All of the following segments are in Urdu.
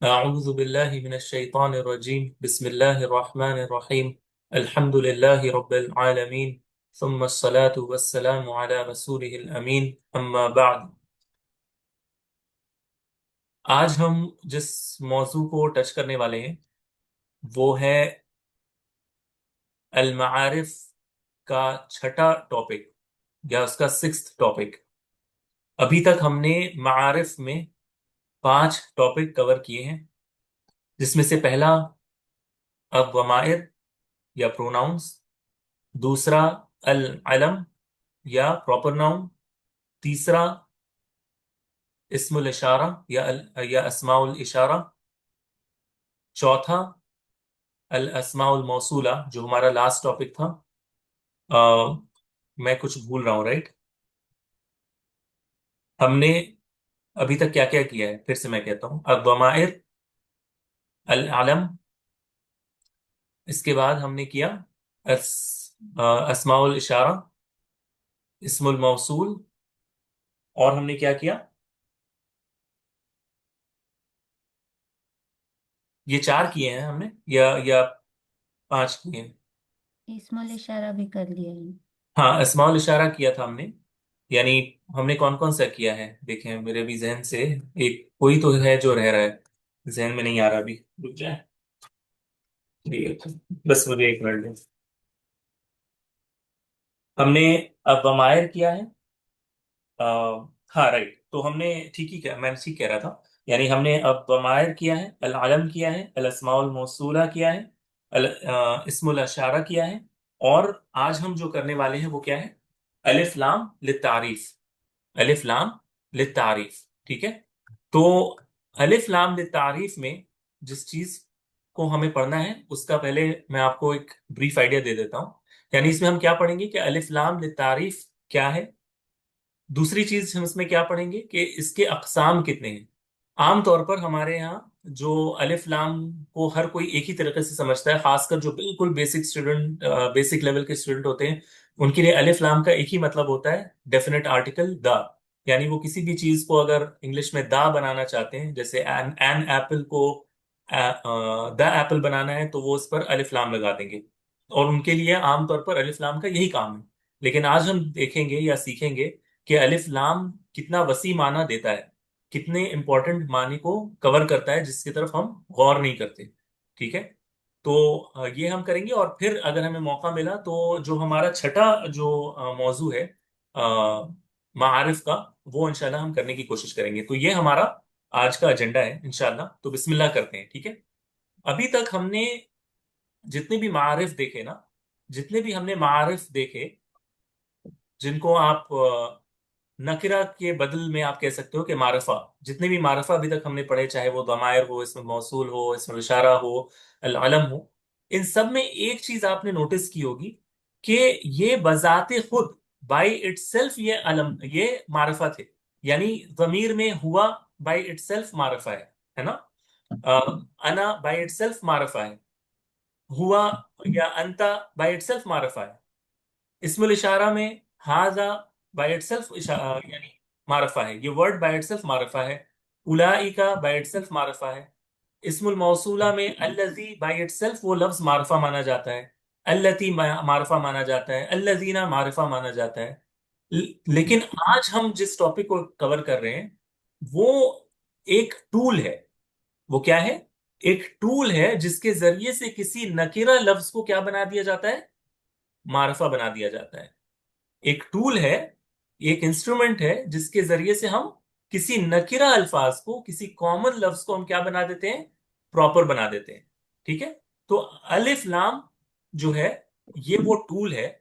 أعوذ بالله من الشيطان الرجيم بسم الله الرحمن الرحيم الحمد لله رب العالمين ثم الصلاة والسلام على رسوله الأمين أما بعد. آج ہم جس موضوع کو ٹچ کرنے والے ہیں وہ ہے المعارف کا چھٹا ٹاپک یا اس کا سکسth ٹاپک. ابھی تک ہم نے معارف میں 5 ٹاپک کور کیے ہیں، جس میں سے پہلا الضمائر یا پروناؤنس، دوسرا العلم یا پراپر ناؤن، تیسرا اسم الاشارہ یا اسماء الاشارہ، چوتھا الاسماء الموصولہ جو ہمارا لاسٹ ٹاپک تھا. میں کچھ بھول رہا ہوں، رائٹ؟ ہم نے ابھی تک کیا کیا کیا ہے، پھر سے میں کہتا ہوں: الضمائر، العلم، اس کے بعد ہم نے کیا اسماء الاشارہ، اسم الموصول، اور ہم نے کیا کیا؟ یہ 4 کیے ہیں ہم نے یا 5 کیے ہیں؟ اسم الاشارہ بھی کر لیا ہے۔ ہاں، اسماء الاشارہ کیا تھا ہم نے. یعنی ہم نے کون کون سا کیا ہے؟ دیکھیں میرے بھی ذہن سے ایک کوئی تو ہے جو رہ رہا ہے، ذہن میں نہیں آ رہا. ابھی رک جائے، ٹھیک ہے، بس مجھے 1 منٹ دیں. ہم نے الضمائر کیا ہے. ہاں رائٹ، تو ہم نے ٹھیک ہی کیا، میں ٹھیک کہہ رہا تھا. یعنی ہم نے الضمائر کیا ہے، العلم کیا ہے، الاسماء الموصولہ کیا ہے، اسم الاشارہ کیا ہے، اور آج ہم جو کرنے والے ہیں وہ کیا ہے؟ الف لام للتعریف. الف لام للتعریف، ٹھیک ہے. تو الف لام للتعریف میں جس چیز کو ہمیں پڑھنا ہے اس کا پہلے میں آپ کو ایک بریف آئیڈیا دے دیتا ہوں. یعنی اس میں ہم کیا پڑھیں گے کہ الف لام للتعریف کیا ہے. دوسری چیز ہم اس میں کیا پڑھیں گے کہ اس کے اقسام کتنے ہیں. عام طور پر ہمارے یہاں جو الف لام کو ہر کوئی ایک ہی طریقے سے سمجھتا ہے، خاص کر جو بالکل بیسک اسٹوڈنٹ، بیسک لیول کے اسٹوڈنٹ ہوتے ہیں، ان کے لیے الف لام کا ایک ہی مطلب ہوتا ہے: ڈیفینیٹ آرٹیکل دا. یعنی وہ کسی بھی چیز کو اگر انگلش میں دا بنانا چاہتے ہیں، جیسے این ایپل کو دا ایپل بنانا ہے، تو وہ اس پر الف لام لگا دیں گے، اور ان کے لیے عام طور پر الف لام کا یہی کام ہے. لیکن آج ہم دیکھیں گے یا سیکھیں گے کہ الف لام کتنا وسیع معنی دیتا ہے، کتنے امپورٹنٹ معنی کو کور کرتا ہے، جس کی طرف ہم غور نہیں کرتے. ٹھیک ہے، تو یہ ہم کریں گے. اور پھر اگر ہمیں موقع ملا تو جو ہمارا چھٹا جو موضوع ہے معارف کا، وہ انشاءاللہ ہم کرنے کی کوشش کریں گے. تو یہ ہمارا آج کا ایجنڈا ہے انشاءاللہ. تو بسم اللہ کرتے ہیں، ٹھیک ہے. ابھی تک ہم نے جتنے بھی معارف دیکھے نا، جتنے بھی ہم نے معارف دیکھے جن کو آپ نکرہ کے بدل میں آپ کہہ سکتے ہو کہ معرفہ، جتنے بھی معرفہ ابھی تک ہم نے پڑھے، چاہے وہ ضمائر ہو، اسم موصول ہو، اسم الاشارہ ہو، العلم ہو، ان سب میں ایک چیز آپ نے نوٹس کی ہوگی کہ یہ بذات خود، بائی اٹ سیلف، یہ معرفہ تھے. یعنی ضمیر میں ہوا بائی اٹ سیلف معرفہ ہے نا. انا بائی اٹ سیلف معرفہ ہے، ہوا یا انتا بائی اٹ سیلف معرفہ ہے. اسم الاشارہ میں ہاذا بائی اٹ سیلف یعنی معرفہ ہے، یہ ورڈ بائی اٹ سیلف معرفہ ہے. اولئک بائی اٹ سیلف معرفہ ہے. اسم الموصولہ میں الذی بائی اٹ سیلف وہ لفظ معرفہ مانا جاتا ہے، التی معرفہ مانا جاتا ہے، الذین معرفہ مانا جاتا ہے. لیکن آج ہم جس ٹاپک کو کور کر رہے ہیں وہ ایک ٹول ہے. وہ کیا ہے؟ ایک ٹول ہے جس کے ذریعے سے کسی نکرہ لفظ کو کیا بنا دیا جاتا ہے؟ معرفہ بنا دیا جاتا ہے. ایک ٹول ہے، ایک انسٹرومنٹ ہے جس کے ذریعے سے ہم کسی نکرہ الفاظ کو، کسی کامن لفظ کو ہم کیا بنا دیتے ہیں؟ پراپر بنا دیتے ہیں. ٹھیک ہے. تو الف لام جو ہے یہ وہ ٹول ہے،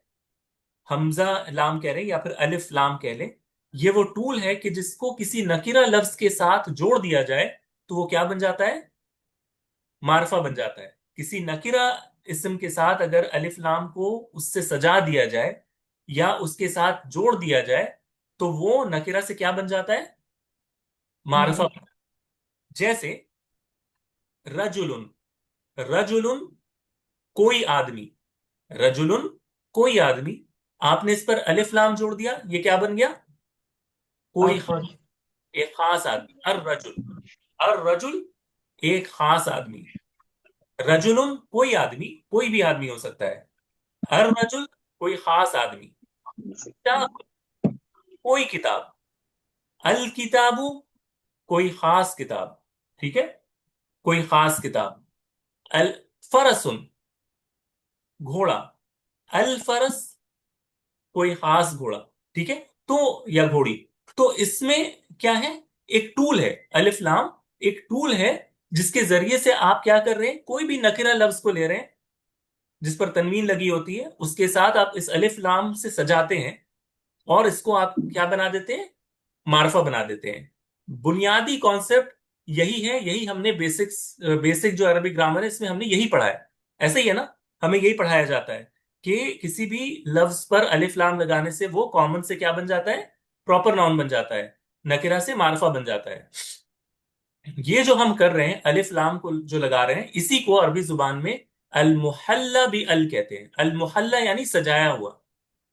حمزہ لام کہہ رہے ہیں یا پھر الف لام کہہ لیں، یہ وہ ٹول ہے کہ جس کو کسی نکرہ لفظ کے ساتھ جوڑ دیا جائے تو وہ کیا بن جاتا ہے؟ معرفہ بن جاتا ہے. کسی نکرہ اسم کے ساتھ اگر الف لام کو اس سے سجا دیا جائے یا اس کے ساتھ جوڑ دیا جائے تو وہ نکرہ سے کیا بن جاتا ہے؟ معرفہ بن جاتا ہے. جیسے رجل، رجل کوئی آدمی، رجل کوئی آدمی، آپ نے اس پر الف لام جوڑ دیا، یہ کیا بن گیا؟ کوئی ایک خاص آدمی. الرجل، الرجل ایک خاص آدمی. رجل کوئی آدمی، کوئی بھی آدمی ہو سکتا ہے. الرجل کوئی خاص آدمی. کتاب کوئی کتاب. الکتاب کوئی خاص کتاب. ٹھیک ہے، کوئی خاص کتاب. الفرس گھوڑا. الفرس کوئی خاص گھوڑا. ٹھیک ہے، تو یا گھوڑی. تو اس میں کیا ہے، ایک ٹول ہے الف لام. ایک ٹول ہے جس کے ذریعے سے آپ کیا کر رہے ہیں، کوئی بھی نکرہ لفظ کو لے رہے ہیں جس پر تنوین لگی ہوتی ہے، اس کے ساتھ آپ اس الف لام سے سجاتے ہیں اور اس کو آپ کیا بنا دیتے ہیں، معرفہ بنا دیتے ہیں. بنیادی کانسیپٹ یہی ہے. یہی ہم نے بیسک جو عربی گرامر ہے اس میں ہم نے یہی پڑھا ہے. ایسا ہی ہے نا، ہمیں یہی پڑھایا جاتا ہے کہ کسی بھی لفظ پر الف لام لگانے سے وہ کامن سے کیا بن جاتا ہے، پراپر ناؤن بن جاتا ہے، نکرہ سے معرفہ بن جاتا ہے. یہ جو ہم کر رہے ہیں الف لام کو جو لگا رہے ہیں، اسی کو عربی زبان میں المحلہ بھی ال کہتے ہیں. المحلہ یعنی سجایا ہوا.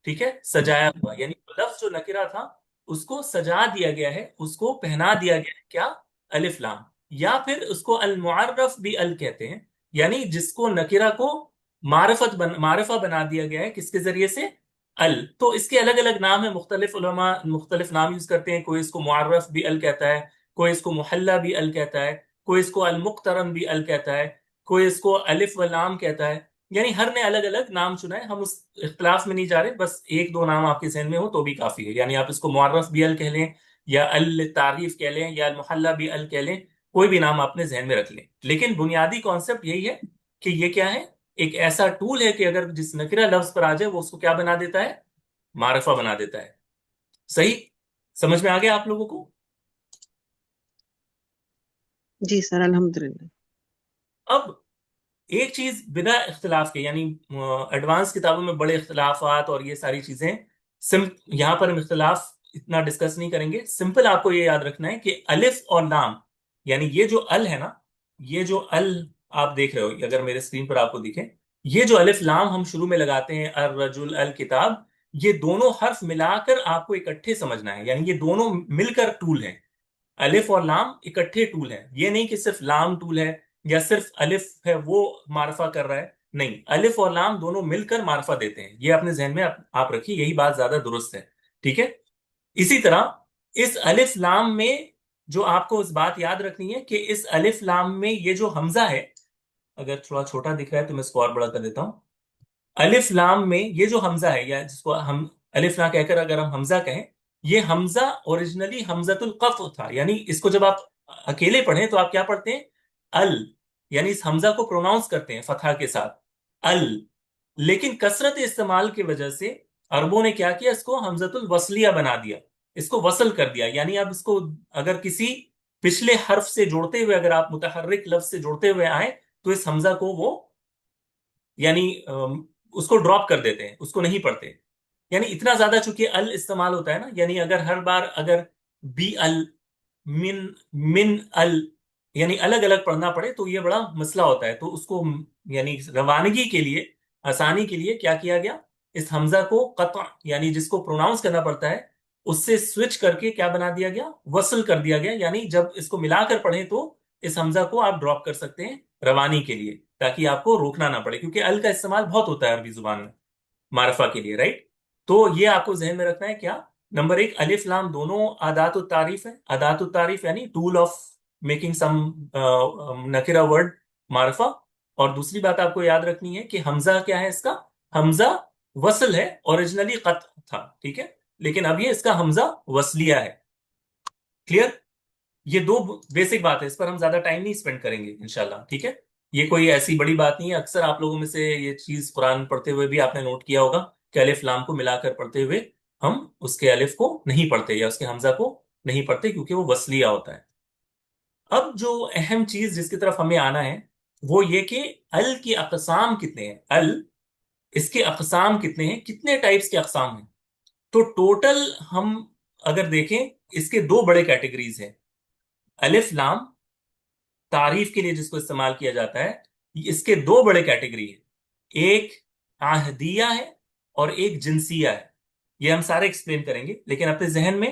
ٹھیک ہے، سجایا ہوا یعنی لفظ جو نکرہ تھا اس کو سجا دیا گیا ہے، اس کو پہنا دیا گیا ہے کیا، الف لام. یا پھر اس کو المعرف بھی ال کہتے ہیں، یعنی جس کو نکرہ کو معرفہ بنا دیا گیا ہے کس کے ذریعے سے، ال. تو اس کے الگ الگ نام ہیں، مختلف علماء مختلف نام یوز کرتے ہیں. کوئی اس کو معرف بھی ال کہتا ہے، کوئی اس کو محلہ بھی ال کہتا ہے، کوئی اس کو المقترن بھی ال کہتا ہے، کوئی اس کو الف و لام کہتا ہے. یعنی ہر نے الگ الگ نام چنا ہے. ہم اس اختلاف میں نہیں جا رہے، بس ایک دو نام آپ کے ذہن میں ہو تو بھی کافی ہے. یعنی آپ اس کو معرف بھی ال کہہ لیں، یا التعریف کہہ لیں، یا المحلہ بھی ال کہہ لیں، کوئی بھی نام اپنے ذہن میں رکھ لیں. لیکن بنیادی کانسیپٹ یہی ہے کہ یہ کیا ہے، ایک ایسا ٹول ہے کہ اگر جس نکرہ لفظ پر آ جائے وہ اس کو کیا بنا دیتا ہے، معرفہ بنا دیتا ہے. صحیح سمجھ میں آ گیا آپ لوگوں کو؟ جی سر الحمدللہ. اب ایک چیز بنا اختلاف کے، یعنی ایڈوانس کتابوں میں بڑے اختلافات اور یہ ساری چیزیں، یہاں پر ہم اختلاف اتنا ڈسکس نہیں کریں گے. سمپل آپ کو یہ یاد رکھنا ہے کہ الف اور لام، یعنی یہ جو ال ہے نا، یہ جو ال آپ دیکھ رہے ہو، اگر میرے اسکرین پر آپ کو دکھے، یہ جو الف لام ہم شروع میں لگاتے ہیں، الرجل، الکتاب، یہ دونوں حرف ملا کر آپ کو اکٹھے سمجھنا ہے. یعنی یہ دونوں مل کر ٹول ہیں. الف اور لام اکٹھے ٹول ہیں. یہ نہیں کہ صرف لام ٹول ہے یا صرف الف ہے وہ معرفہ کر رہا ہے. نہیں، الف اور لام دونوں مل کر معرفہ دیتے ہیں. یہ اپنے ذہن میں آپ رکھیے، یہی بات زیادہ درست ہے. ٹھیک ہے، اسی طرح اس الف لام میں جو آپ کو اس بات یاد رکھنی ہے کہ اس الف لام میں یہ جو حمزہ ہے، اگر تھوڑا چھوٹا دکھ رہا ہے تو میں اس کو اور بڑا کر دیتا ہوں. الف لام میں یہ جو حمزہ ہے، یا جس کو ہم الف لام کہہ کر اگر ہم حمزہ کہیں، یہ حمزہ اوریجنلی حمزۃ القطع تھا. یعنی اس کو جب آپ اکیلے پڑھیں تو آپ کیا پڑھتے ہیں، ال. یعنی اس حمزہ کو پروناؤنس کرتے ہیں فتحہ کے ساتھ، ال. لیکن کثرت استعمال کی وجہ سے عربوں نے کیا کیا، اس کو حمزۃ الوصلیہ بنا دیا، اس کو وصل کر دیا. یعنی اب اس کو اگر کسی پچھلے حرف سے جوڑتے ہوئے، اگر آپ متحرک لفظ سے جوڑتے ہوئے آئیں تو اس حمزہ کو وہ یعنی اس کو ڈراپ کر دیتے ہیں، اس کو نہیں پڑھتے. یعنی اتنا زیادہ چونکہ ال استعمال ہوتا ہے نا، یعنی اگر ہر بار اگر بی ال، من ال، یعنی الگ الگ پڑھنا پڑے تو یہ بڑا مسئلہ ہوتا ہے. تو اس کو یعنی روانگی کے لیے، آسانی کے لیے کیا کیا گیا، اس حمزہ کو قطع، یعنی جس کو پروناؤنس کرنا پڑتا ہے، اس سے سوئچ کر کے کیا بنا دیا گیا، وصل کر دیا گیا. یعنی جب اس کو ملا کر پڑھیں تو اس حمزہ کو آپ ڈراپ کر سکتے ہیں روانی کے لیے، تاکہ آپ کو روکنا نہ پڑے. کیونکہ ال کا استعمال بہت ہوتا ہے عربی زبان میں معرفہ کے لیے، رائٹ. تو یہ آپ کو ذہن میں رکھنا ہے. کیا نمبر ایک، الف لام دونوں ادات التعریف ہے. ادات التعریف یعنی ٹول آف میکنگ سم نکرہ ورڈ معرفہ. اور دوسری بات آپ کو یاد رکھنی ہے کہ حمزہ کیا ہے، اس کا حمزہ وصل ہے، اوریجنلی قطع تھا. ٹھیک ہے، لیکن اب یہ اس کا حمزہ وصلیہ ہے. کلیئر؟ یہ دو بیسک بات ہے، اس پر ہم زیادہ ٹائم نہیں اسپینڈ کریں گے انشاءاللہ. ٹھیک ہے، یہ کوئی ایسی بڑی بات نہیں ہے. اکثر آپ لوگوں میں سے یہ چیز قرآن پڑھتے ہوئے بھی آپ نے نوٹ کیا ہوگا کہ الف لام کو ملا کر پڑھتے ہوئے ہم اس کے الف کو نہیں پڑھتے یا اس کے حمزہ کو نہیں پڑھتے، کیونکہ وہ وصلیہ ہوتا ہے. اب جو اہم چیز جس کی طرف ہمیں آنا ہے وہ یہ کہ ال کی اقسام کتنے ہیں. ال، اس کے اقسام کتنے ہیں، کتنے ٹائپس کے اقسام ہیں. تو ٹوٹل ہم اگر دیکھیں، اس کے دو بڑے کیٹیگریز ہیں. الف لام تعریف کے لیے جس کو استعمال کیا جاتا ہے، اس کے دو بڑے کیٹیگری ہیں. ایک عہدیہ ہے اور ایک جنسیہ ہے. یہ ہم سارے ایکسپلین کریں گے، لیکن اپنے ذہن میں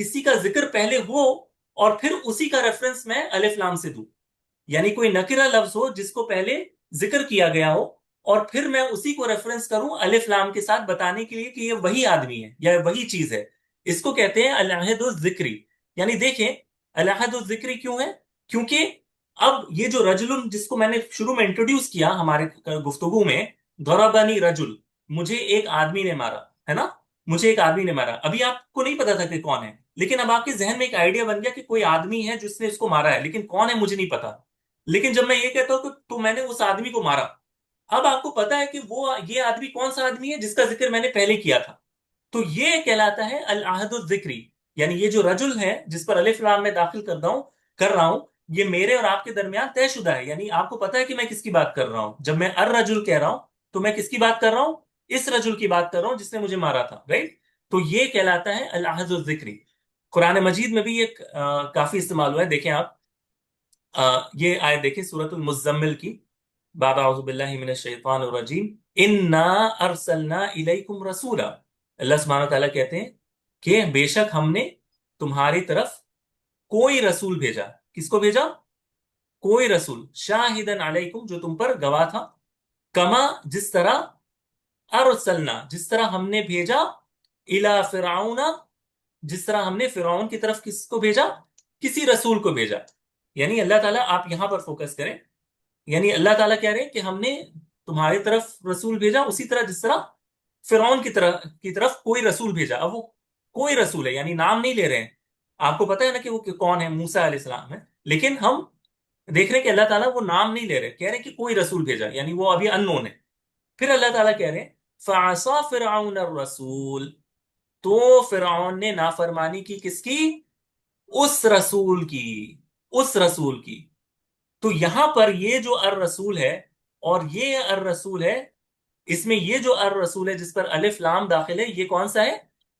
کسی کا ذکر پہلے ہو اور پھر اسی کا ریفرنس میں الف لام سے دوں. یعنی کوئی نکرہ لفظ ہو جس کو پہلے ذکر کیا گیا ہو اور پھر میں اسی کو ریفرنس کروں الف لام کے ساتھ بتانے کے لیے کہ یہ وہی آدمی ہے یا وہی چیز ہے. اس کو کہتے ہیں العہد الذکری. یعنی دیکھیں العہد الذکری کیوں ہے؟ کیونکہ اب یہ جو رجل جس کو میں نے شروع میں انٹروڈیوس کیا ہمارے گفتگو میں، ضربنی رجل، مجھے ایک آدمی نے مارا، ہے نا، مجھے ایک آدمی نے مارا. ابھی آپ کو نہیں پتا تھا کہ کون ہے، لیکن اب آپ کے ذہن میں ایک آئیڈیا بن گیا کہ کوئی آدمی ہے جس نے اس کو مارا ہے، لیکن کون ہے مجھے نہیں پتا. لیکن جب میں یہ کہتا ہوں کہ تو میں نے اس آدمی کو مارا، اب آپ کو پتا ہے کہ وہ یہ آدمی کون سا آدمی ہے جس کا ذکر میں نے پہلے کیا تھا. تو یہ کہلاتا ہے العہد الذکری. یعنی یہ جو رجل ہے جس پر الف لام میں داخل کر رہا ہوں، یہ میرے اور آپ کے درمیان طے شدہ ہے. یعنی آپ کو پتا ہے کہ میں کس کی بات کر رہا ہوں. جب میں الرجل کہہ رہا ہوں تو میں کس کی بات کر رہا ہوں؟ اس رجل کی بات کر رہا ہوں جس نے مجھے مارا تھا، رائٹ. تو یہ کہلاتا ہے العہد الذکری. قرآن مجید میں بھی یہ کافی استعمال ہوا ہے. دیکھیں آپ یہ آیت دیکھیں سورۃ المزمل کی، بعد اعوذ باللہ من الشیطان الرجیم، انا ارسلنا الیکم رسولا. اللہ سبحانہ تعالیٰ کہتے ہیں کہ بے شک ہم نے تمہاری طرف کوئی رسول بھیجا. کس کو بھیجا؟ کوئی رسول. شاہدن علیکم، جو تم پر گواہ تھا. کما، جس طرح، ارسلنا، جس طرح ہم نے بھیجا، الی فرعون، جس طرح ہم نے فرعون کی طرف کس کو بھیجا؟ کسی رسول کو بھیجا. یعنی اللہ تعالیٰ، آپ یہاں پر فوکس کریں، یعنی اللہ تعالیٰ کہہ رہے ہیں کہ ہم نے تمہاری طرف رسول بھیجا اسی طرح جس طرح فرعون کی طرف کوئی رسول بھیجا. اب وہ کوئی رسول ہے، یعنی نام نہیں لے رہے ہیں. آپ کو پتہ ہے نا کہ وہ کون ہے، موسیٰ علیہ السلام ہے، لیکن ہم دیکھ رہے ہیں کہ اللہ تعالیٰ وہ نام نہیں لے رہے، کہہ رہے ہیں کہ کوئی رسول بھیجا، یعنی وہ ابھی ان نون ہے. پھر اللہ تعالیٰ کہہ رہے ہیں فَعَصَى فِرْعَوْنَ الرَّسُولَ، تو فرعون نے نافرمانی کی، کس کی؟ اس رسول کی، اس رسول کی. تو یہاں پر یہ جو الرسول ہے اور یہ الرسول ہے، اس میں یہ جو الرسول ہے جس پر الف لام داخل ہے، یہ کون سا ہے؟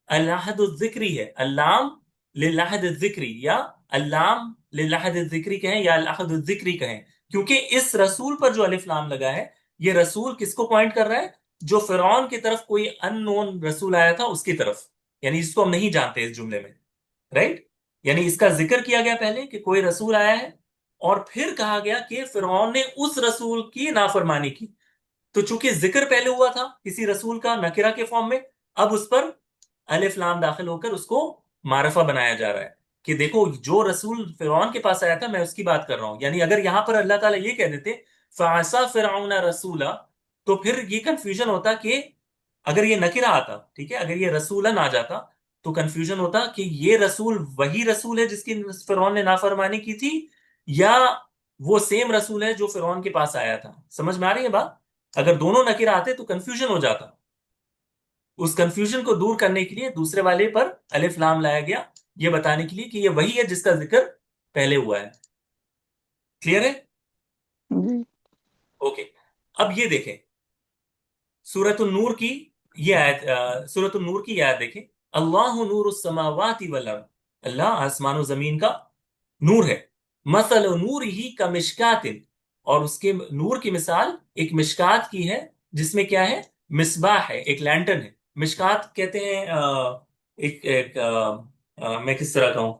العہد الذکری ہے. اللام للعہد الذکری، یا اللام للعہد الذکری کہیں یا العہد الذکری کہیں، کیونکہ اس رسول پر جو الف لام لگا ہے، یہ رسول کس کو پوائنٹ کر رہا ہے؟ جو فرعون کی طرف کوئی ان نون رسول آیا تھا اس کی طرف، یعنی جس کو ہم نہیں جانتے اس جملے میں، رائٹ. یعنی اس کا ذکر کیا گیا پہلے کہ کوئی رسول آیا ہے، اور پھر کہا گیا کہ فرعون نے اس رسول کی نافرمانی کی. تو چونکہ ذکر پہلے ہوا تھا کسی رسول کا نکرہ کے فارم میں، اب اس پر الف لام داخل ہو کر اس کو معرفہ بنایا جا رہا ہے کہ دیکھو جو رسول فرعون کے پاس آیا تھا میں اس کی بات کر رہا ہوں. یعنی اگر یہاں پر اللہ تعالیٰ یہ کہہ دیتے فَعَصَى فِرْعَوْنَ رَسُولًا، تو پھر یہ کنفیوژن ہوتا کہ اگر یہ نکرہ آتا، ٹھیک ہے، اگر یہ رسولن آ جاتا تو کنفیوژن ہوتا کہ یہ رسول وہی رسول ہے جس کی فرعون نے نافرمانی کی تھی، یا وہ سیم رسول ہے جو فرعون کے پاس آیا تھا. سمجھ میں آ رہی ہے بات؟ اگر دونوں نکرہ آتے تو کنفیوژن ہو جاتا. اس کنفیوژن کو دور کرنے کے لیے دوسرے والے پر الف لام لایا گیا، یہ بتانے کے لیے کہ یہ وہی ہے جس کا ذکر پہلے ہوا ہے. کلیئر ہے؟ جی اوکے. اب یہ دیکھیں سورۃ النور کی یہ آیت، سورۃ النور کی یہ آیت دیکھیں، اللہ نور السماوات والارض، اللہ آسمان و زمین کا نور ہے. مثل نورہ کمشکات، اور اس کے نور کی مثال ایک مشکات کی ہے جس میں کیا ہے؟ مصباح ہے، ایک لینٹرن ہے. مشکات کہتے ہیں میں کس طرح کہوں،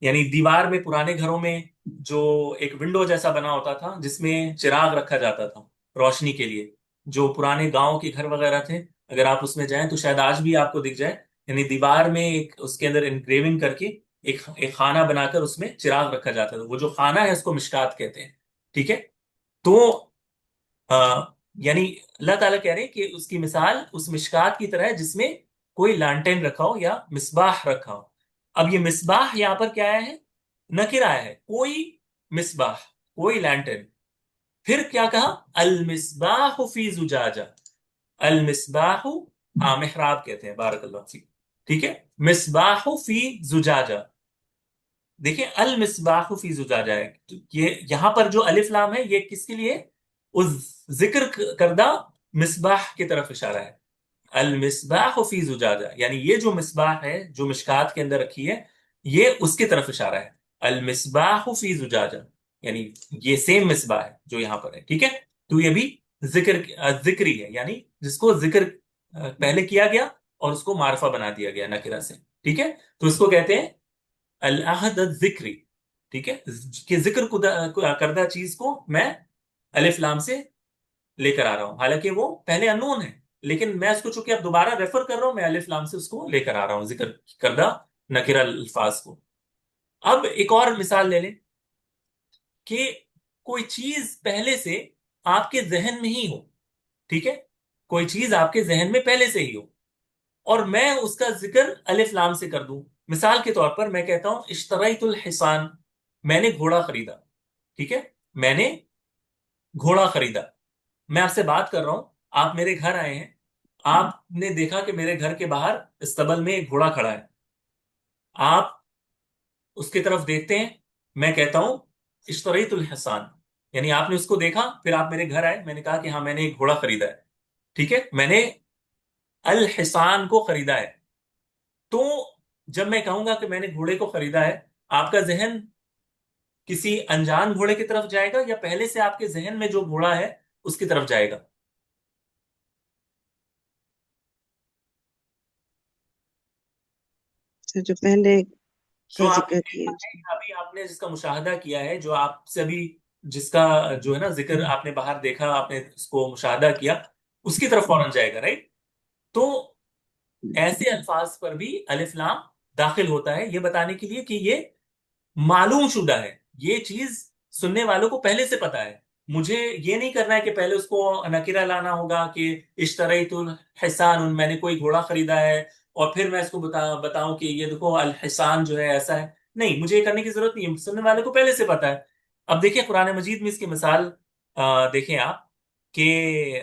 یعنی دیوار میں پرانے گھروں میں جو ایک ونڈو جیسا بنا ہوتا تھا جس میں چراغ رکھا جاتا تھا روشنی کے لیے. جو پرانے گاؤں کے گھر وغیرہ تھے، اگر آپ اس میں جائیں تو شاید آج بھی آپ کو دکھ جائے، یعنی دیوار میں ایک اس کے اندر انگریونگ کر کے ایک خانہ بنا کر اس میں چراغ رکھا جاتا تھا. وہ جو خانہ ہے اس کو مشکات کہتے ہیں، ٹھیک ہے. تو یعنی اللہ تعالیٰ کہہ رہے ہیں کہ اس کی مثال اس مشکات کی طرح ہے جس میں کوئی لانٹین رکھا ہو یا مصباح رکھا ہو. اب یہ مصباح یہاں پر کیا آیا ہے؟ نکر آیا ہے. کوئی مصباح، کوئی لانٹین. پھر کیا کہا؟ المصباح فی زجاجہ. المصباح، محراب کہتے ہیں، بارک اللہ فیک، ٹھیک ہے. مصباح فی زجاجہ، دیکھیں المصباح فی زجاجہ ہے. یہ یہاں پر جو الف لام ہے یہ کس کے لیے؟ اس ذکر کردہ مصباح کی طرف اشارہ ہے. المصباح فی زجاجہ، یعنی یہ جو مصباح ہے جو مشکات کے اندر رکھی ہے یہ اس کی طرف اشارہ ہے. المصباح فی زجاجہ، یعنی یہ سیم مصباح ہے جو یہاں پر ہے، ٹھیک ہے. تو یہ بھی ذکری ہے، یعنی جس کو ذکر پہلے کیا گیا اور اس کو معرفہ بنا دیا گیا نکرہ سے، ٹھیک ہے. تو اس کو کہتے ہیں العہد الذکری، ٹھیک ہے، کہ ذکر کردہ چیز کو میں الف لام سے لے کر آ رہا ہوں، حالانکہ وہ پہلے انون ہے، لیکن میں اس کو چونکہ اب دوبارہ ریفر کر رہا ہوں، میں الف لام سے اس کو لے کر آ رہا ہوں ذکر کردہ نکرہ الفاظ کو۔ اب ایک اور مثال لے لیں کہ کوئی چیز پہلے سے آپ کے ذہن میں ہی ہو، ٹھیک ہے، کوئی چیز آپ کے ذہن میں پہلے سے ہی ہو، اور میں اس کا ذکر الف لام سے کر دوں۔ مثال کے طور پر میں کہتا ہوں اشتریت الحصان، میں نے گھوڑا خریدا، ٹھیک ہے، میں نے گھوڑا خریدا۔ میں آپ سے بات کر رہا ہوں، آپ میرے گھر آئے ہیں، آپ نے دیکھا کہ میرے گھر کے باہر استبل میں ایک گھوڑا کھڑا ہے، آپ اس کی طرف دیکھتے ہیں، میں کہتا ہوں اشتریت الحصان، یعنی آپ نے اس کو دیکھا، پھر آپ میرے گھر آئے، میں نے کہا کہ ہاں میں نے ایک گھوڑا خریدا ہے، ٹھیک ہے، میں نے الحصان کو خریدا ہے۔ تو جب میں کہوں گا کہ میں نے گھوڑے کو خریدا ہے، آپ کا ذہن کسی انجان گھوڑے کی طرف جائے گا یا پہلے سے آپ کے ذہن میں جو گھوڑا ہے اس کی طرف جائے گا؟ اچھا، جو پہلے جو کا آپ نے ذکر دیکھا کیا ہے، ابھی آپ نے جس کا مشاہدہ کیا ہے، جو آپ سے ابھی جس کا جو ہے نا ذکر آپ نے باہر دیکھا، آپ نے اس کو مشاہدہ کیا، اس کی طرف فوراً جائے گا، رائٹ؟ تو ایسے الفاظ پر بھی الف لام داخل ہوتا ہے، یہ بتانے کے لیے کہ یہ معلوم شدہ ہے، یہ چیز سننے والوں کو پہلے سے پتا ہے۔ مجھے یہ نہیں کرنا ہے کہ پہلے اس کو نکرہ لانا ہوگا کہ اشتریت الحسان، میں نے کوئی گھوڑا خریدا ہے، اور پھر میں اس کو بتاؤں کہ یہ دیکھو الحسان جو ہے ایسا ہے۔ نہیں، مجھے یہ کرنے کی ضرورت نہیں ہے، سننے والے کو پہلے سے پتا ہے۔ اب دیکھیں قرآن مجید میں اس کی مثال دیکھیں آپ کہ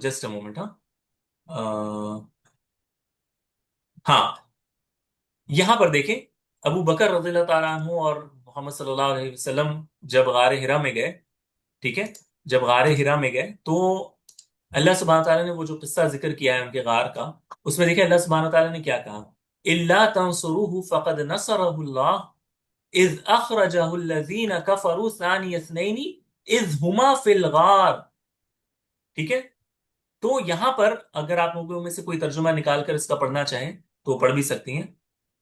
جسٹ اے مومنٹ، ہاں ہاں یہاں پر دیکھیں، ابو بکر رضی اللہ تعالیٰ عنہ اور محمد صلی اللہ علیہ وسلم جب غار ہرا میں گئے، ٹھیک ہے، جب غار ہرا میں گئے تو اللہ سبحانہ تعالیٰ نے وہ جو قصہ ذکر کیا ہے ان کے غار کا، اس میں دیکھیں اللہ سبحانہ تعالیٰ نے کیا کہا، اللہ تنصروہ فقد نصرہ اللہ اذ اخرجہ الذین کفروا ثانی اثنین اذ ہما فی الغار، ٹھیک ہے۔ تو یہاں پر اگر آپ لوگوں میں سے کوئی ترجمہ نکال کر اس کا پڑھنا چاہیں تو پڑھ بھی سکتی ہیں،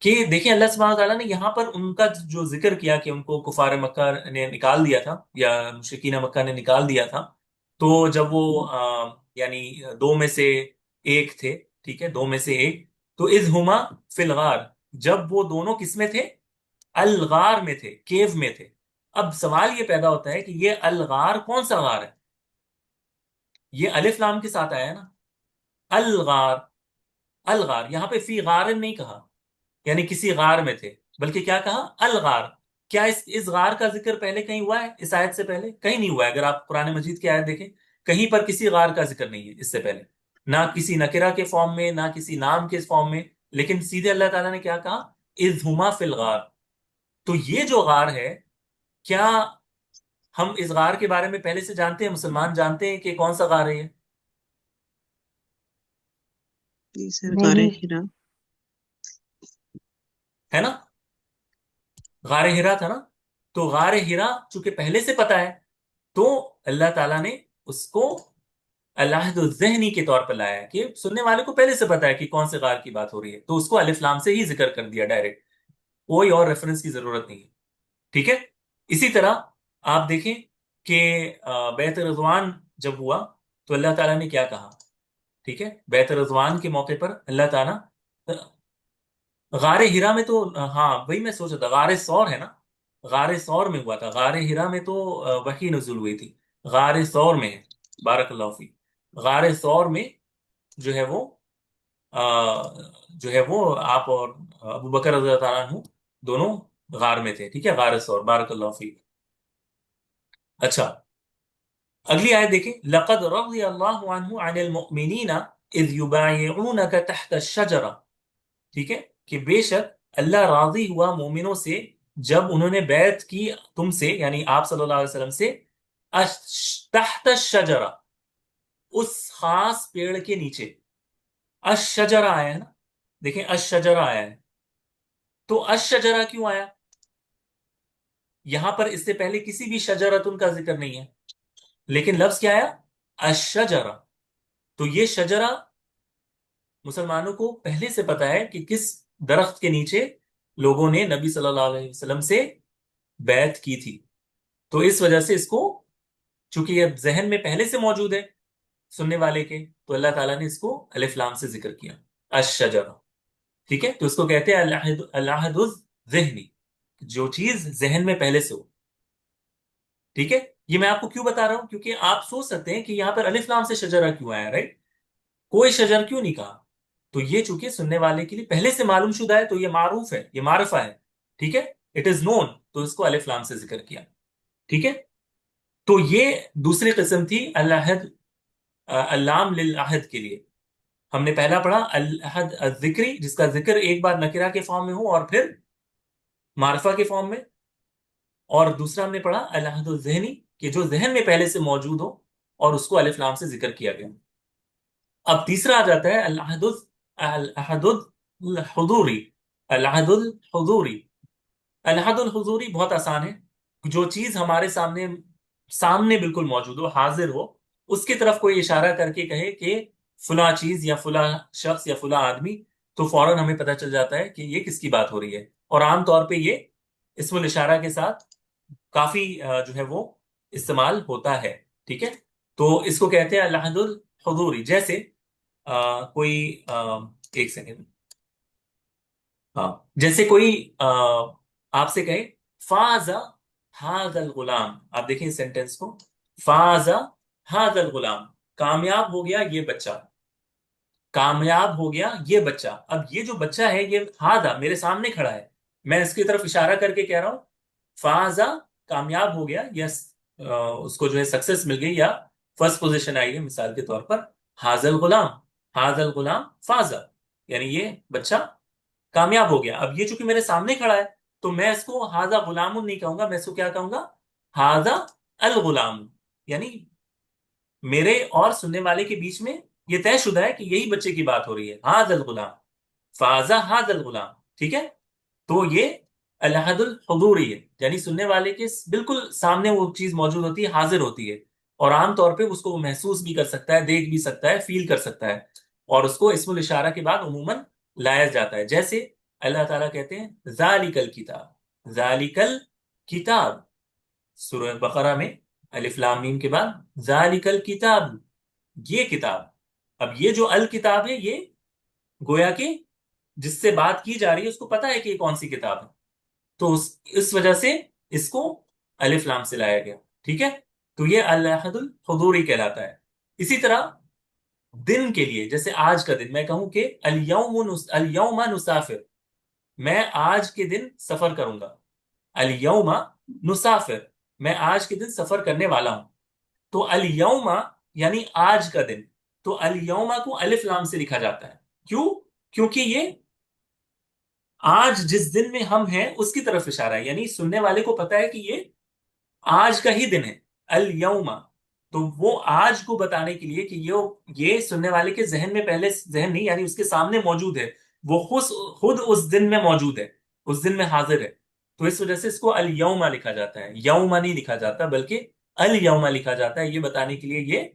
کہ دیکھیں اللہ سبحانہ تعالیٰ نے یہاں پر ان کا جو ذکر کیا کہ ان کو کفار مکہ نے نکال دیا تھا، یا مشرکین مکہ نے نکال دیا تھا، تو جب وہ یعنی دو میں سے ایک تھے، ٹھیک ہے، دو میں سے ایک، تو اذ ہما فی الغار، جب وہ دونوں کس میں تھے؟ الغار میں تھے، کیو میں تھے۔ اب سوال یہ پیدا ہوتا ہے کہ یہ الغار کون سا غار ہے؟ یہ الف لام کے ساتھ آیا ہے نا، الغار، الغار، یہاں پہ فی غار نہیں کہا، یعنی کسی غار میں تھے، بلکہ کیا کہا؟ الغار۔ کیا اس غار کا ذکر پہلے کہیں ہوا ہے؟ اس آیت سے پہلے کہیں نہیں ہوا ہے۔ اگر آپ قرآن مجید کی آیت دیکھیں، کہیں پر کسی غار کا ذکر نہیں ہے اس سے پہلے، نہ کسی نکرہ کے فارم میں، نہ کسی نام کے فارم میں، لیکن سیدھے اللہ تعالیٰ نے کیا کہا؟ اذ ہما فی الغار۔ تو یہ جو غار ہے، کیا ہم اس غار کے بارے میں پہلے سے جانتے ہیں؟ مسلمان جانتے ہیں کہ کون سا غار ہے یہ؟ جی سر، غار نہیں، ہرا۔ ہے نا، غار ہرا تھا نا۔ تو غار ہرا چونکہ پہلے سے پتا ہے، تو اللہ تعالیٰ نے اس کو العہد الذہنی کے طور پر لایا ہے، کہ سننے والے کو پہلے سے پتا ہے کہ کون سے غار کی بات ہو رہی ہے، تو اس کو الف لام سے ہی ذکر کر دیا ڈائریکٹ، کوئی اور ریفرنس کی ضرورت نہیں ہے، ٹھیک ہے۔ اسی طرح آپ دیکھیں کہ بیعت رضوان جب ہوا تو اللہ تعالیٰ نے کیا کہا، ٹھیک ہے، بیعت رضوان کے موقع پر اللہ تعالیٰ، غار ہرا میں تو ہاں وہی میں سوچا تھا، غار سور ہے نا، غار سور میں ہوا تھا، غار ہرا میں تو وحی نزول ہوئی تھی، غار سور میں ہے، بارک اللہ فی، غار سور میں جو ہے وہ آ، جو ہے وہ آپ اور ابو بکر رضی اللہ تعالیٰ عنہ دونوں غار میں تھے، ٹھیک ہے، غار سور، بارک اللہ فی۔ اچھا، اگلی آیت دیکھیں، لقد رضی اللہ عنہ عن المؤمنین اذ یبایعونک تحت الشجرہ، ٹھیک ہے، کہ بے شک اللہ راضی ہوا مومنوں سے جب انہوں نے بیعت کی تم سے، یعنی آپ صلی اللہ علیہ وسلم سے، تحت الشجرہ، اس خاص پیڑ کے نیچے۔ الشجرہ آیا ہے نا، دیکھیں الشجرہ آیا ہے، تو الشجرہ کیوں آیا؟ یہاں پر اس سے پہلے کسی بھی شجرتن کا ذکر نہیں ہے، لیکن لفظ کیا آیا؟ الشجرہ۔ تو یہ شجرہ مسلمانوں کو پہلے سے پتا ہے کہ کس درخت کے نیچے لوگوں نے نبی صلی اللہ علیہ وسلم سے بیعت کی تھی، تو اس وجہ سے اس کو، چونکہ یہ ذہن میں پہلے سے موجود ہے سننے والے کے، تو اللہ تعالیٰ نے اس کو الف لام سے ذکر کیا، الشجرہ، ٹھیک ہے؟ تو اس کو کہتے ہیں العہد الذہنی، جو چیز ذہن میں پہلے سے ہو، ٹھیک ہے؟ یہ میں آپ کو کیوں بتا رہا ہوں؟ کیونکہ آپ سوچ سکتے ہیں کہ یہاں پر الف لام سے شجرہ کیوں آیا، رائٹ؟ کوئی شجر کیوں نہیں کہا؟ تو یہ چونکہ سننے والے کے لیے پہلے سے معلوم شدہ ہے، تو یہ معروف ہے، یہ معرفہ ہے، ٹھیک ہے؟ اٹ از نون، تو اس کو الف لام سے ذکر کیا، ٹھیک ہے؟ تو یہ دوسری قسم تھی العہد، اللام للعہد کے لیے. ہم نے پہلا پڑھا العہد الذکری، جس کا ذکر ایک بار نکرہ کے فارم میں ہو اور پھر معرفہ کے فارم میں، اور دوسرا ہم نے پڑھا العہد الذہنی، کہ جو ذہن میں پہلے سے موجود ہو اور اس کو الف لام سے ذکر کیا گیا. اب تیسرا آ جاتا ہے العہد الحضوری. العہد الحضوری، العہد الحضوری بہت آسان ہے، جو چیز ہمارے سامنے بالکل موجود ہو، حاضر ہو، اس کی طرف کوئی اشارہ کر کے کہے کہ فلاں چیز یا فلاں شخص یا فلاں آدمی، تو فوراً ہمیں پتہ چل جاتا ہے کہ یہ کس کی بات ہو رہی ہے. اور عام طور پہ یہ اسم الاشارہ کے ساتھ کافی جو ہے وہ استعمال ہوتا ہے، ٹھیک ہے؟ تو اس کو کہتے ہیں العہد الحضوری. جیسے کوئی ایک سیکنڈ، ہاں، جیسے کوئی آپ سے کہے فاز هذا الغلام، آپ دیکھیں اس سینٹنس کو، فاز هذا الغلام، کامیاب ہو گیا یہ بچہ، کامیاب ہو گیا یہ بچہ. اب یہ جو بچہ ہے، یہ ہاذا میرے سامنے کھڑا ہے، میں اس کی طرف اشارہ کر کے کہہ رہا ہوں فازا، کامیاب ہو گیا، یا اس کو جو ہے سکسس مل گئی، یا فرسٹ پوزیشن آئی ہے، مثال کے طور پر هذا الغلام، هذا الغلام فازا، یعنی یہ بچہ کامیاب ہو گیا. اب یہ چونکہ میرے سامنے کھڑا ہے، تو میں اس کو ہاذا غلام نہیں کہوں گا، میں اس کو کیا کہوں گا؟ ہاذا الغلام. یعنی میرے اور سننے والے کے بیچ میں یہ طے شدہ ہے کہ یہی بچے کی بات ہو رہی ہے، ہاذا الغلام، فازا ہاذا الغلام، ٹھیک ہے؟ تو یہ العہد الحضوری ہے، یعنی سننے والے کے بالکل سامنے وہ چیز موجود ہوتی ہے، حاضر ہوتی ہے، اور عام طور پہ اس کو وہ محسوس بھی کر سکتا ہے، دیکھ بھی سکتا ہے، فیل کر سکتا ہے، اور اس کو اسم الاشارہ کے بعد عموماً لایا جاتا ہے. جیسے اللہ تعالیٰ کہتے ہیں ذالک الکتاب، ذالک الکتاب، سورہ بقرہ میں الف لام میم کے بعد ذالک الکتاب، یہ کتاب. اب یہ جو الکتاب ہے، یہ گویا کہ جس سے بات کی جا رہی ہے اس کو پتا ہے کہ یہ کون سی کتاب ہے، تو اس وجہ سے اس کو الف لام سے لایا گیا، ٹھیک ہے؟ تو یہ العہد الحضوری کہلاتا ہے. اسی طرح دن کے لیے، جیسے آج کا دن، میں کہوں کہ الیوم نسافر، میں آج کے دن سفر کروں گا، الیوم نسافر، میں آج کے دن سفر کرنے والا ہوں. تو الیوم یعنی آج کا دن، تو الیوم کو الف لام سے لکھا جاتا ہے. کیوں؟ کیونکہ یہ آج جس دن میں ہم ہیں اس کی طرف اشارہ ہے، یعنی سننے والے کو پتا ہے کہ یہ آج کا ہی دن ہے، الیوم. تو وہ آج کو بتانے کے لیے کہ یہ سننے والے کے ذہن میں پہلے، ذہن نہیں یعنی اس کے سامنے موجود ہے، وہ خود اس دن میں موجود ہے، اس دن میں حاضر ہے، تو اس وجہ سے اس کو الیوم لکھا جاتا ہے. یوم نہیں لکھا جاتا بلکہ الیوم لکھا جاتا ہے، یہ بتانے کے لیے یہ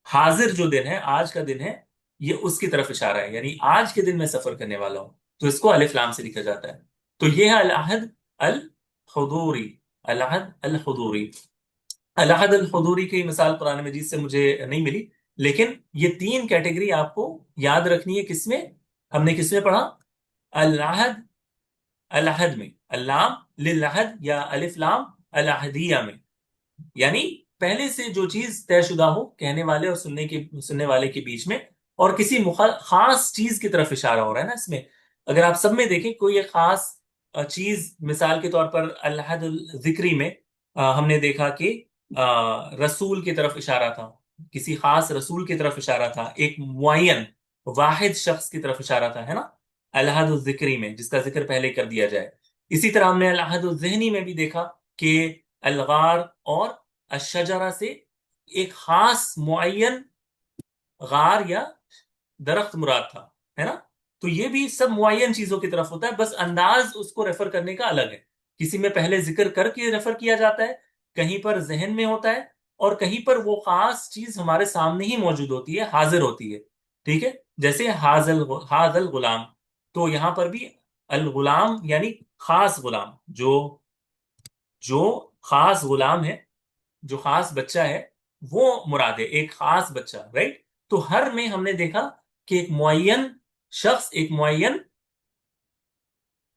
حاضر جو دن ہے، آج کا دن ہے، یہ اس کی طرف اشارہ ہے، یعنی آج کے دن میں سفر کرنے والا ہوں، تو اس کو الف لام سے لکھا جاتا ہے. تو یہ ہے العہد الحضوری، العہد الحضوری. العہد الحضوری کی مثال قرآن مجید سے مجھے نہیں ملی، لیکن یہ تین کیٹیگری آپ کو یاد رکھنی ہے. کس میں ہم نے کس میں پڑھا؟ العہد، العہد میں، اللام للعہد یا الف لام العہدیہ میں، یعنی پہلے سے جو چیز طے شدہ ہو کہنے والے اور سننے والے کے بیچ میں، اور کسی خاص چیز کی طرف اشارہ ہو رہا ہے نا اس میں. اگر آپ سب میں دیکھیں کوئی ایک خاص چیز، مثال کے طور پر العہد الذکری میں ہم نے دیکھا کہ رسول کی طرف اشارہ تھا، کسی خاص رسول کی طرف اشارہ تھا، ایک معین واحد شخص کی طرف اشارہ تھا، ہے نا، العہد الذکری میں، جس کا ذکر پہلے کر دیا جائے. اسی طرح ہم نے العہد الذہنی میں بھی دیکھا کہ الغار اور الشجرہ سے ایک خاص معین غار یا درخت مراد تھا، ہے نا. تو یہ بھی سب معین چیزوں کی طرف ہوتا ہے، بس انداز اس کو ریفر کرنے کا الگ ہے. کسی میں پہلے ذکر کر کے ریفر کیا جاتا ہے، کہیں پر ذہن میں ہوتا ہے، اور کہیں پر وہ خاص چیز ہمارے سامنے ہی موجود ہوتی ہے، حاضر ہوتی ہے، ٹھیک ہے؟ جیسے حاضل غلام، تو یہاں پر بھی الغلام یعنی خاص غلام، جو خاص غلام ہے، جو خاص بچہ ہے، وہ مراد ہے، ایک خاص بچہ، رائٹ؟ تو ہر میں ہم نے دیکھا کہ ایک معین شخص، ایک معین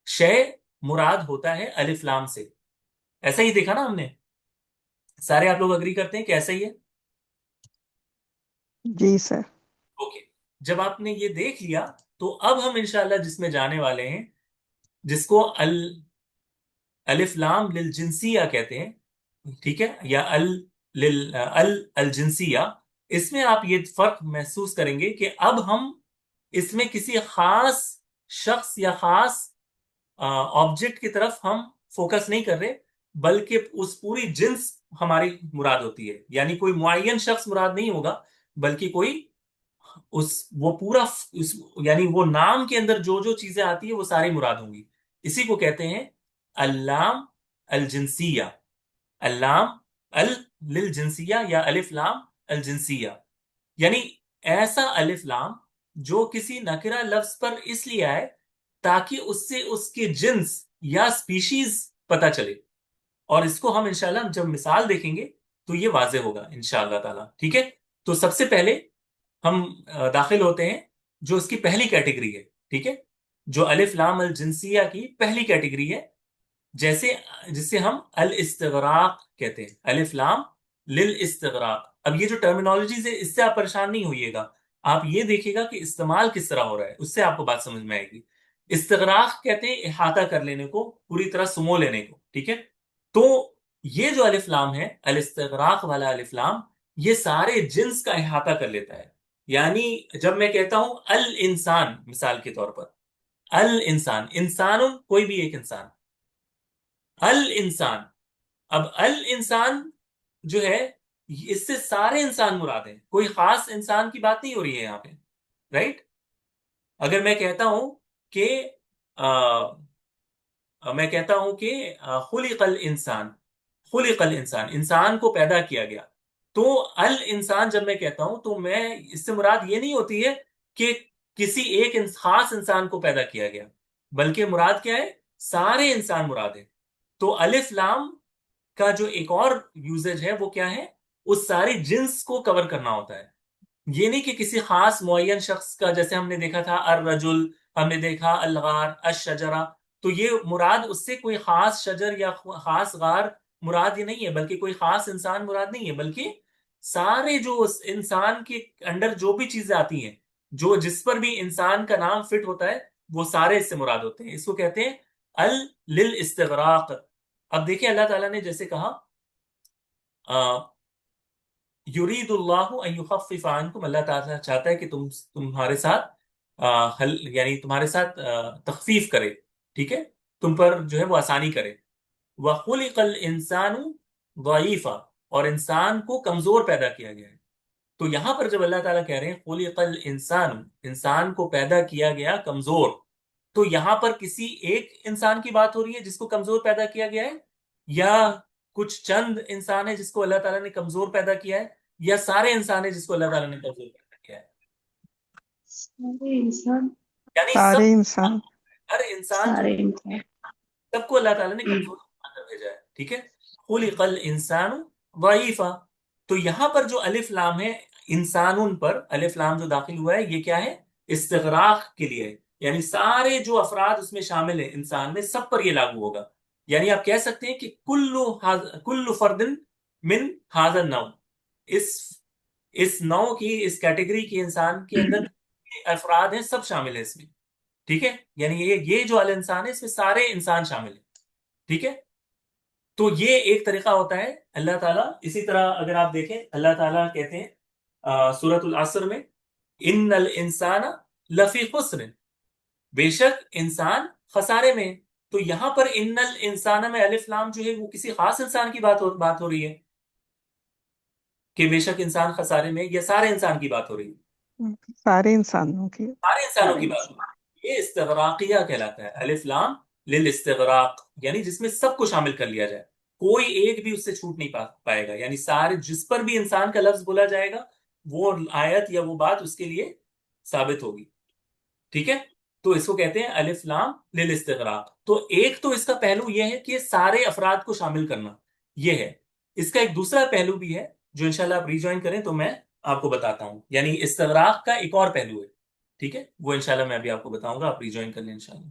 شے مراد ہوتا ہے الف لام سے. ایسا ہی دیکھا نا ہم نے؟ سارے آپ لوگ اگری کرتے ہیں کہ ایسا ہی ہے؟ جی سر. اوکے. جب آپ نے یہ دیکھ لیا تو اب ہم انشاءاللہ جس میں جانے والے ہیں، جس کو الف لام للجنسیہ کہتے ہیں، ٹھیک ہے، یا الجنسیہ. اس میں آپ یہ فرق محسوس کریں گے کہ اب ہم اس میں کسی خاص شخص یا خاص آبجیکٹ کی طرف ہم فوکس نہیں کر رہے، بلکہ اس پوری جنس ہماری مراد ہوتی ہے. یعنی کوئی معین شخص مراد نہیں ہوگا، بلکہ کوئی وہ پورا یعنی وہ نام کے اندر جو جو چیزیں آتی ہیں وہ ساری مراد ہوں گی. اسی کو کہتے ہیں اللام الجنسیہ، اللام للجنسیہ یا الف لام الجنسیہ. یعنی ایسا الف لام جو کسی نکرہ لفظ پر اس لیے آئے تاکہ اس سے اس کی جنس یا سپیشیز پتہ چلے. اور اس کو ہم انشاءاللہ جب مثال دیکھیں گے تو یہ واضح ہوگا انشاءاللہ تعالی. ٹھیک ہے، تو سب سے پہلے ہم داخل ہوتے ہیں جو اس کی پہلی کیٹیگری ہے. ٹھیک ہے، جو الف لام الجنسیہ کی پہلی کیٹیگری ہے، جسے ہم الاستغراق کہتے ہیں، الف لام للاستغراق. اب یہ جو ٹرمینالوجیز ہے اس سے آپ پریشان نہیں ہوئیے گا، آپ یہ دیکھیے گا کہ استعمال کس طرح ہو رہا ہے، اس سے آپ کو بات سمجھ میں آئے گی. استغراق کہتے ہیں احاطہ کر لینے کو، پوری طرح سمو لینے کو. ٹھیک ہے، تو یہ جو الف لام ہے، الاستغراق والا الف لام، یہ سارے جنس کا احاطہ کر لیتا ہے. یعنی جب میں کہتا ہوں الانسان، مثال کے طور پر الانسان، انسان کوئی بھی ایک انسان، الانسان. اب الانسان جو ہے اس سے سارے انسان مراد ہیں، کوئی خاص انسان کی بات نہیں ہو رہی ہے یہاں پہ، رائٹ؟ اگر میں کہتا ہوں کہ میں کہتا ہوں کہ خلق الانسان، خلق الانسان، انسان کو پیدا کیا گیا، تو الانسان جب میں کہتا ہوں تو میں اس سے مراد یہ نہیں ہوتی ہے کہ کسی ایک خاص انسان کو پیدا کیا گیا، بلکہ مراد کیا ہے؟ سارے انسان مراد ہے. تو الف لام کا جو ایک اور یوزج ہے وہ کیا ہے؟ اس ساری جنس کو کور کرنا ہوتا ہے. یہ نہیں کہ کسی خاص معین شخص کا، جیسے ہم نے دیکھا تھا الرجل، ہم نے دیکھا الغار، الشجرہ، تو یہ مراد اس سے کوئی خاص شجر یا خاص غار مراد یہ نہیں ہے، بلکہ کوئی خاص انسان مراد نہیں ہے، بلکہ سارے جو اس انسان کے انڈر جو بھی چیزیں آتی ہیں، جس پر بھی انسان کا نام فٹ ہوتا ہے، وہ سارے اس سے مراد ہوتے ہیں. اس کو کہتے ہیں للاستغراق. اب دیکھیں اللہ تعالیٰ نے جیسے کہا یرید اللہ ان یخفف عنکم، اللہ تعالیٰ چاہتا ہے کہ تمہارے ساتھ یعنی تمہارے ساتھ تخفیف کرے. ٹھیک ہے، تم پر جو ہے وہ آسانی کرے. وَخُلِقَ الْإِنسَانُ ضَعِيفًا، اور انسان کو کمزور پیدا کیا گیا ہے. تو یہاں پر جب اللہ تعالیٰ کہہ رہے ہیں خُلِقَ الْإِنسَانُ، انسان کو پیدا کیا گیا کمزور، تو یہاں پر کسی ایک انسان کی بات ہو رہی ہے جس کو کمزور پیدا کیا گیا ہے، یا کچھ چند انسان ہے جس کو اللہ تعالیٰ نے کمزور پیدا کیا ہے، یا سارے انسان ہے جس کو اللہ تعالیٰ نے کمزور پیدا کیا ہے؟ سارے انسان. یعنی سارے انسان. ہر انسان جو سارے انسان. سب کو اللہ تعالیٰ نے کمزور بنا کر بھیجا ہے. ٹھیک ہے، خلق الانسان ضعیفا. تو یہاں پر جو الف لام ہے انسانون پر، الف لام جو داخل ہوا ہے یہ کیا ہے؟ استغراق کے لیے ہے. یعنی سارے جو افراد اس میں شامل ہیں انسان میں، سب پر یہ لاگو ہوگا. یعنی آپ کہہ سکتے ہیں کہ کل فرد من ھذا النوع، اس نوع کی، اس کیٹیگری کی انسان کے اندر افراد ہیں، سب شامل ہیں اس میں. ٹھیک ہے، یعنی یہ جو الانسان ہے اس میں سارے انسان شامل ہیں. ٹھیک ہے، تو یہ ایک طریقہ ہوتا ہے اللہ تعالیٰ. اسی طرح اگر آپ دیکھیں اللہ تعالیٰ کہتے ہیں سورۃ العصر میں ان الانسان لفی خسر، بے شک انسان خسارے میں. تو یہاں پر ان الانسان میں الف لام جو ہے وہ کسی خاص انسان کی بات ہو رہی ہے کہ بے شک انسان خسارے میں، یا سارے انسان کی بات ہو رہی ہے؟ سارے انسانوں کی. سارے انسانوں کی بات ہو رہی ہے. یہ استغراقیہ کہلاتا ہے، الف لام للاستغراق، یعنی جس میں سب کو شامل کر لیا جائے، کوئی ایک بھی اس سے چھوٹ نہیں پائے گا. یعنی سارے، جس پر بھی انسان کا لفظ بولا جائے گا وہ آیت یا وہ بات اس کے لیے ثابت ہوگی. ٹھیک ہے، تو اس کو کہتے ہیں الف لام للاستغراق. تو ایک تو اس کا پہلو یہ ہے کہ یہ سارے افراد کو شامل کرنا، یہ ہے. اس کا ایک دوسرا پہلو بھی ہے جو انشاءاللہ آپ ریجوائن کریں تو میں آپ کو بتاتا ہوں، یعنی استغراق کا ایک اور پہلو ہے. ٹھیک ہے، وہ انشاءاللہ میں ابھی آپ کو بتاؤں گا، آپ ریجوائن کر لیں انشاءاللہ.